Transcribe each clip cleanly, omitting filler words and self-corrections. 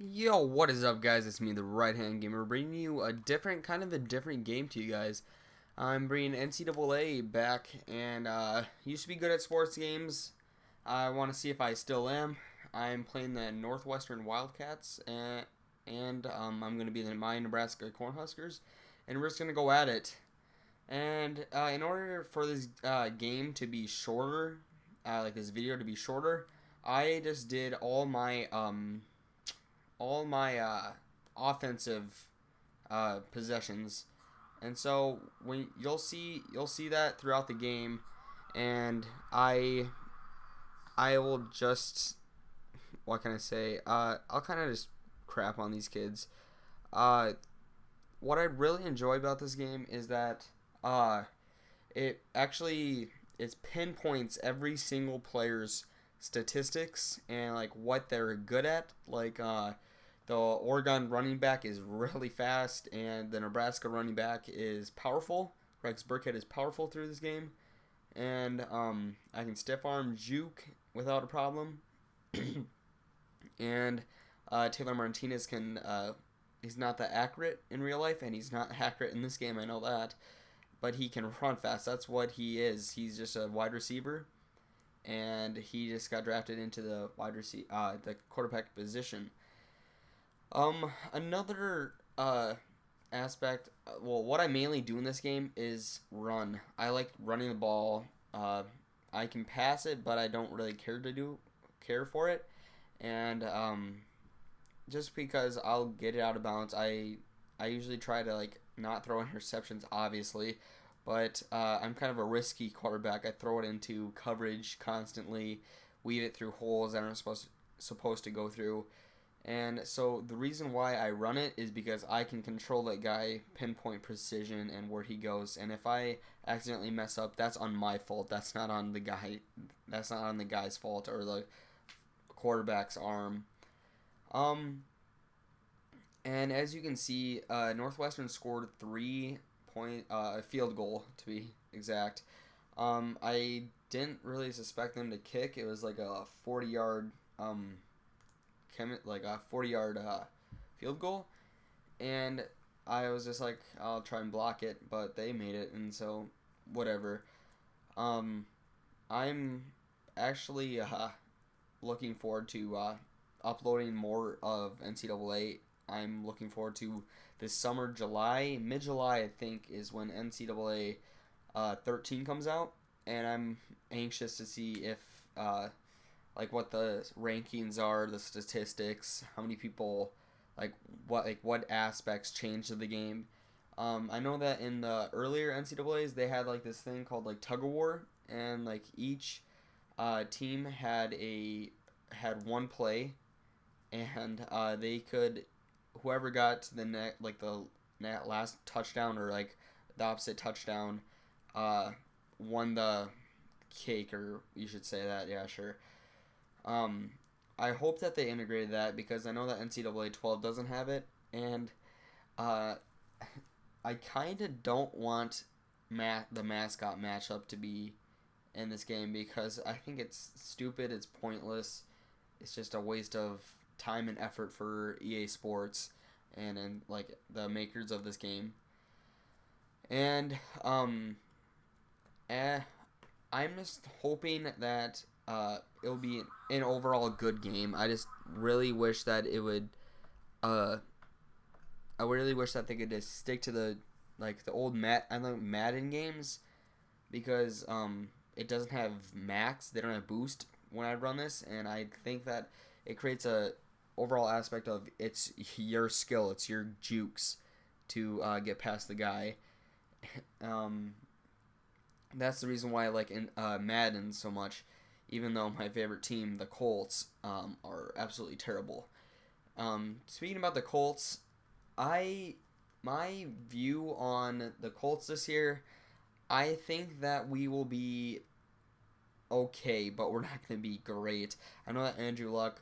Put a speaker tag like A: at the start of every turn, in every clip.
A: Yo, what is up, guys? It's me, the Right Hand Gamer, bringing you a different game to you guys. I'm bringing NCAA back, and used to be good at sports games. I want to see if I still am. I'm playing the Northwestern Wildcats, and I'm going to be the my Nebraska Cornhuskers, and we're just going to go at it. And in order for this game to be shorter, like this video to be shorter, I just did all my offensive possessions, and so when you'll see that throughout the game, and I will just, what can I say? I'll kind of just crap on these kids. Uh, what I really enjoy about this game is that uh, it actually it pinpoints every single player's statistics and like what they're good at. The Oregon running back is really fast, and the Nebraska running back is powerful. Rex Burkhead is powerful through this game, and I can stiff arm juke without a problem. And Taylor Martinez can. He's not that accurate in real life, and he's not accurate in this game. I know that, but he can run fast. That's what he is. He's just a wide receiver, and he just got drafted into the the quarterback position. Another aspect, well, what I mainly do in this game is run. I like running the ball. I can pass it, but I don't really care for it, and just because I'll get it out of bounds, I usually try to like not throw interceptions, obviously, but I'm kind of a risky quarterback. I throw it into coverage constantly, weave it through holes that I'm supposed to go through. And so the reason why I run it is because I can control that guy, pinpoint precision and where he goes. And if I accidentally mess up, that's on my fault. That's not on the guy. That's not on the guy's fault or the quarterback's arm. Um, and as you can see, Northwestern scored 3 point field goal to be exact. I didn't really suspect them to kick. It was like a 40-yard like a 40-yard field goal, and I was just like, I'll try and block it, but they made it, and so whatever. Um, I'm actually looking forward to uploading more of NCAA. I'm looking forward to this summer, mid July, I think, is when NCAA 13 comes out, and I'm anxious to see if like what the rankings are, the statistics, how many people, like what aspects change to the game. I know that in the earlier NCAA's they had like this thing called like tug of war, and like each team had one play, and they could, whoever got to the net, like the net last touchdown or like the opposite touchdown, uh, won the cake, or you should say that, yeah, sure. Um, I hope that they integrated that because I know that NCAA 12 doesn't have it, and uh, I kind of don't want the mascot matchup to be in this game because I think it's stupid, it's pointless, it's just a waste of time and effort for EA Sports and like the makers of this game. And eh, I'm just hoping that it'll be an overall good game. I just really wish that it would. Uh, I really wish that they could just stick to the like the old Madden games because it doesn't have max. They don't have boost when I run this, and I think that it creates a overall aspect of it's your skill, it's your jukes to get past the guy. Um, that's the reason why I like in Madden so much, even though my favorite team, the Colts, are absolutely terrible. Speaking about the Colts, I my view on the Colts this year, I think that we will be okay, but we're not going to be great. I know that Andrew Luck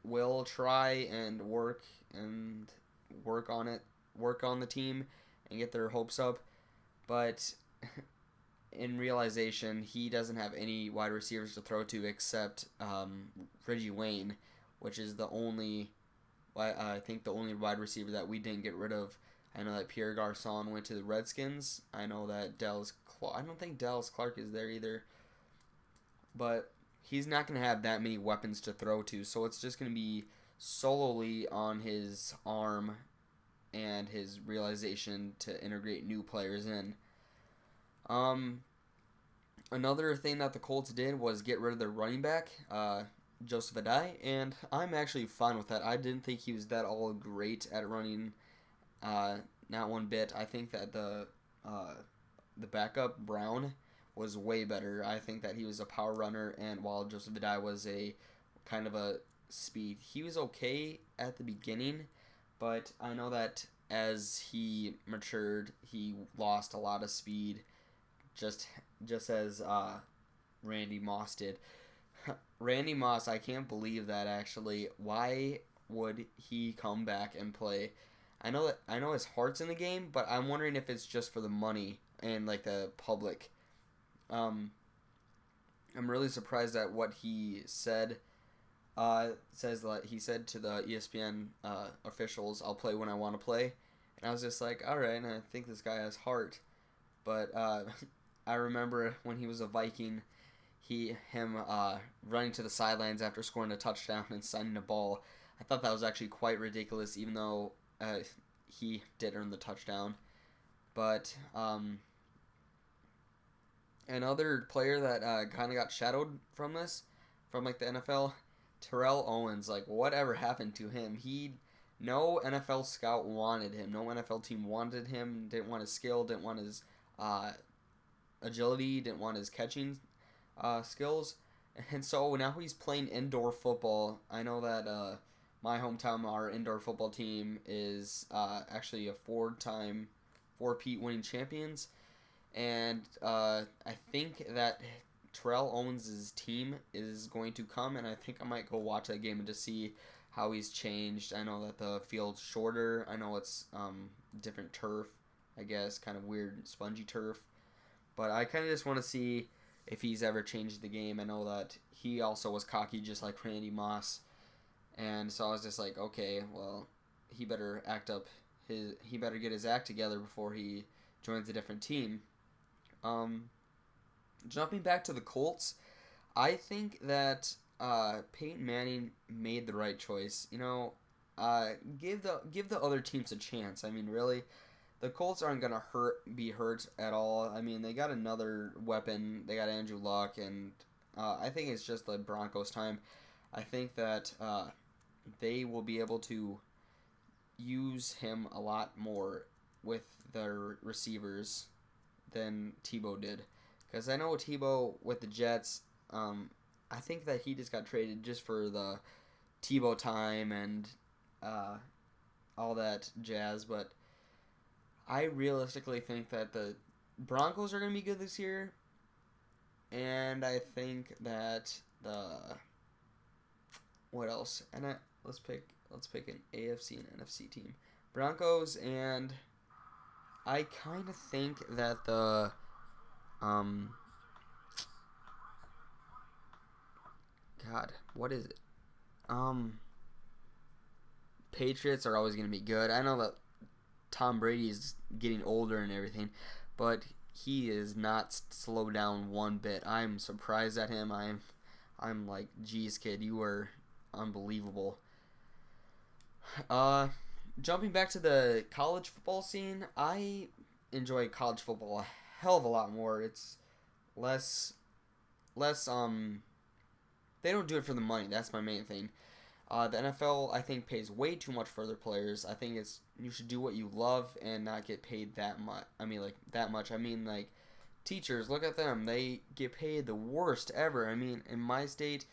A: will try and work on it, work on the team, and get their hopes up, but in realization, he doesn't have any wide receivers to throw to except Reggie Wayne, which is the only I think the only wide receiver that we didn't get rid of. I know that Pierre Garcon went to the Redskins. I know that I don't think Dallas Clark is there either. But he's not going to have that many weapons to throw to, so it's just going to be solely on his arm and his realization to integrate new players in. Another thing that the Colts did was get rid of their running back, Joseph Addai, and I'm actually fine with that. I didn't think he was that all great at running, not one bit. I think that the backup Brown was way better. I think that he was a power runner, and while Joseph Addai was a kind of a speed, he was okay at the beginning, but I know that as he matured, he lost a lot of speed, just as Randy Moss did. Randy Moss, I can't believe that actually. Why would he come back and play? I know his heart's in the game, but I'm wondering if it's just for the money and like the public. I'm really surprised at what he said. Says that he said to the ESPN officials, "I'll play when I want to play," and I was just like, "All right," and I think this guy has heart. But I remember when he was a Viking, him running to the sidelines after scoring a touchdown and signing a ball. I thought that was actually quite ridiculous, even though he did earn the touchdown. But another player that kind of got shadowed from like the NFL, Terrell Owens. Like, whatever happened to him? No NFL scout wanted him. No NFL team wanted him. Didn't want his skill. Didn't want his agility. Didn't want his catching skills. And so now he's playing indoor football. I know that my hometown, our indoor football team is actually a four-peat winning champions. And I think that Terrell Owens' team is going to come, and I think I might go watch that game and just see how he's changed. I know that the field's shorter. I know it's different turf, I guess, kind of weird, spongy turf. But I kind of just want to see if he's ever changed the game. I know that he also was cocky just like Randy Moss. And so I was just like, okay, well, he better he better get his act together before he joins a different team. Jumping back to the Colts, I think that Peyton Manning made the right choice. Give the other teams a chance. I mean, really, the Colts aren't gonna be hurt at all. I mean, they got another weapon. They got Andrew Luck, and I think it's just the Broncos' time. I think that they will be able to use him a lot more with their receivers than Tebow did. Because I know Tebow with the Jets, I think that he just got traded just for the Tebow time and all that jazz. But I realistically think that the Broncos are going to be good this year. And I think that what else? And let's pick an AFC and NFC team. Broncos, and I kind of think that the God, what is it? Patriots are always going to be good. I know that Tom Brady is getting older and everything, but he is not slowed down one bit. I'm surprised at him. I'm like, geez, kid, you are unbelievable. Jumping back to the college football scene, I enjoy college football a hell of a lot more. It's less they don't do it for the money. That's my main thing. The NFL, I think, pays way too much for their players. I think you should do what you love and not get paid that much. I mean, like, that much. I mean, like, teachers, look at them. They get paid the worst ever. I mean, in my state,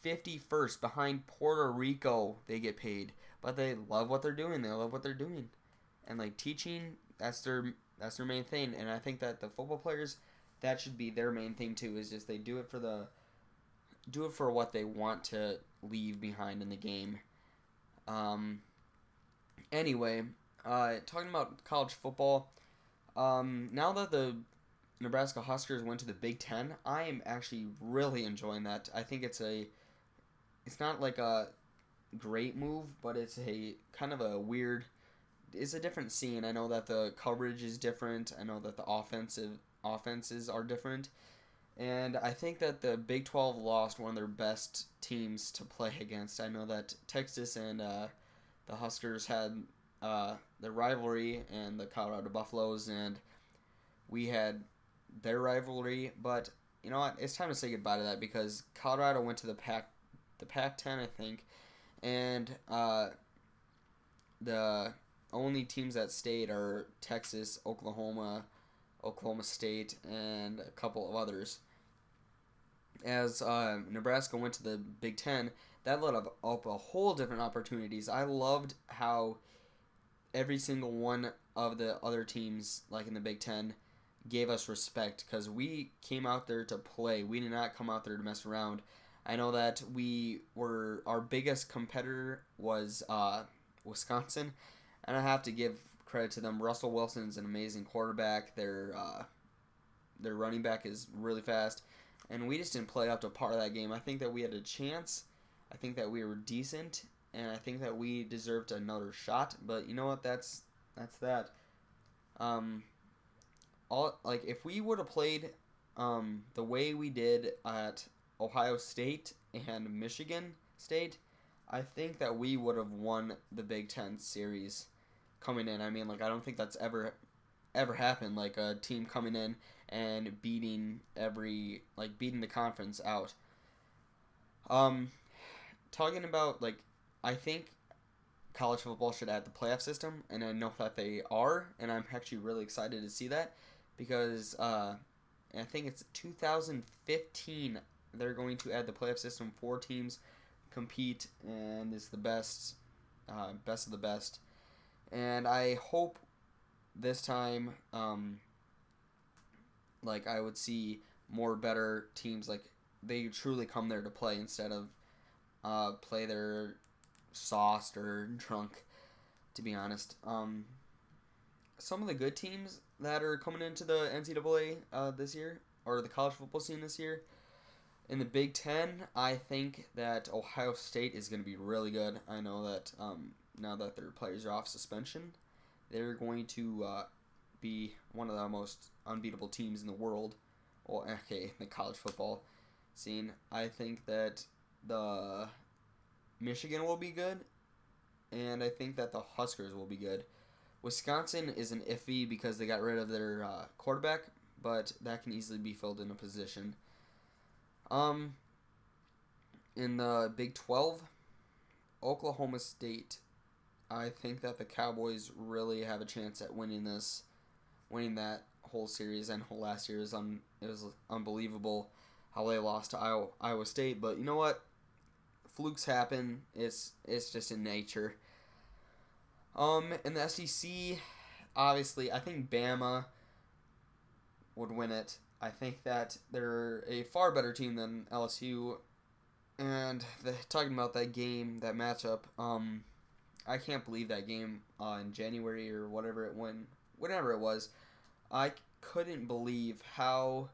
A: 51st behind Puerto Rico, they get paid. But they love what they're doing. They love what they're doing. And, like, teaching, that's their main thing. And I think that the football players, that should be their main thing, too, is just they do it for what they want to leave behind in the game. Anyway, talking about college football, now that the Nebraska Huskers went to the Big Ten, I am actually really enjoying that. I think it's not like great move, but it's a kind of a weird. It's a different scene. I know that the coverage is different. I know that the offenses are different, and I think that the Big 12 lost one of their best teams to play against. I know that Texas and the Huskers had the rivalry, and the Colorado Buffaloes, and we had their rivalry. But you know what? It's time to say goodbye to that because Colorado went to the Pac-10, I think, and the only teams that stayed are Texas, Oklahoma, Oklahoma State, and a couple of others. As Nebraska went to the Big Ten, that led up a whole different opportunities. I loved how every single one of the other teams, like in the Big Ten, gave us respect because we came out there to play. We did not come out there to mess around. I know that our biggest competitor was Wisconsin, and I have to give credit to them. Russell Wilson's an amazing quarterback. Their running back is really fast, and we just didn't play up to par that game. I think that we had a chance. I think that we were decent, and I think that we deserved another shot. But you know what? That's that. If we would have played the way we did at Ohio State and Michigan State, I think that we would have won the Big Ten series coming in. I mean, like, I don't think that's ever happened. Like a team coming in and beating the conference out. Talking about I think college football should add the playoff system, and I know that they are, and I'm actually really excited to see that because I think it's 2015 they're going to add the playoff system. 4 teams compete, and it's the best of the best. And I hope this time, I would see more better teams. Like they truly come there to play instead of play their sauced or drunk. To be honest, some of the good teams that are coming into the NCAA this year, or the college football scene this year. In the Big Ten, I think that Ohio State is going to be really good. I know that now that their players are off suspension, they're going to be one of the most unbeatable teams in the world. Well, okay, the college football scene. I think that the Michigan will be good, and I think that the Huskers will be good. Wisconsin is an iffy because they got rid of their quarterback, but that can easily be filled in a position. In the Big 12, Oklahoma State. I think that the Cowboys really have a chance at winning that whole series. And whole last year it was unbelievable how they lost to Iowa State. But you know what? Flukes happen. It's just in nature. In the SEC, obviously, I think Bama would win it. I think that they're a far better team than LSU. And talking about that game, that matchup, I can't believe that game in January or whatever it was. I couldn't believe how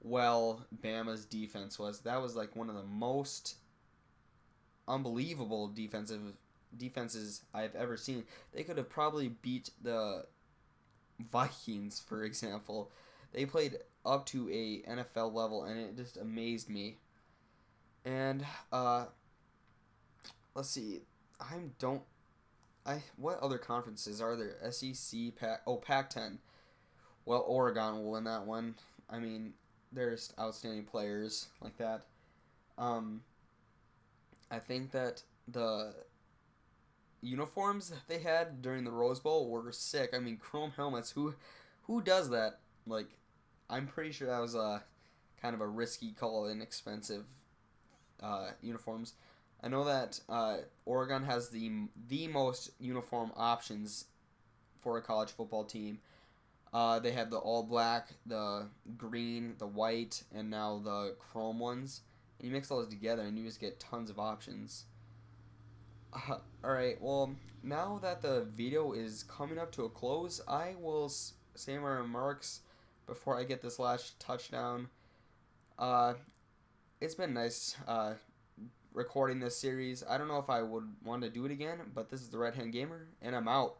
A: well Bama's defense was. That was like one of the most unbelievable defenses I've ever seen. They could have probably beat the Vikings, for example. They played up to a NFL level, and it just amazed me. And let's see, what other conferences are there? SEC, Pac-10. Well, Oregon will win that one. I mean, there's outstanding players like that. I think that the uniforms that they had during the Rose Bowl were sick. I mean, chrome helmets. Who does that? Like, I'm pretty sure that was a kind of a risky call, inexpensive uniforms. I know that Oregon has the most uniform options for a college football team. They have the all black, the green, the white, and now the chrome ones. And you mix those together, and you just get tons of options. Alright, well, now that the video is coming up to a close, I will say my remarks before I get this last touchdown. It's been nice recording this series. I don't know if I would want to do it again, but this is the Red Hand Gamer, and I'm out.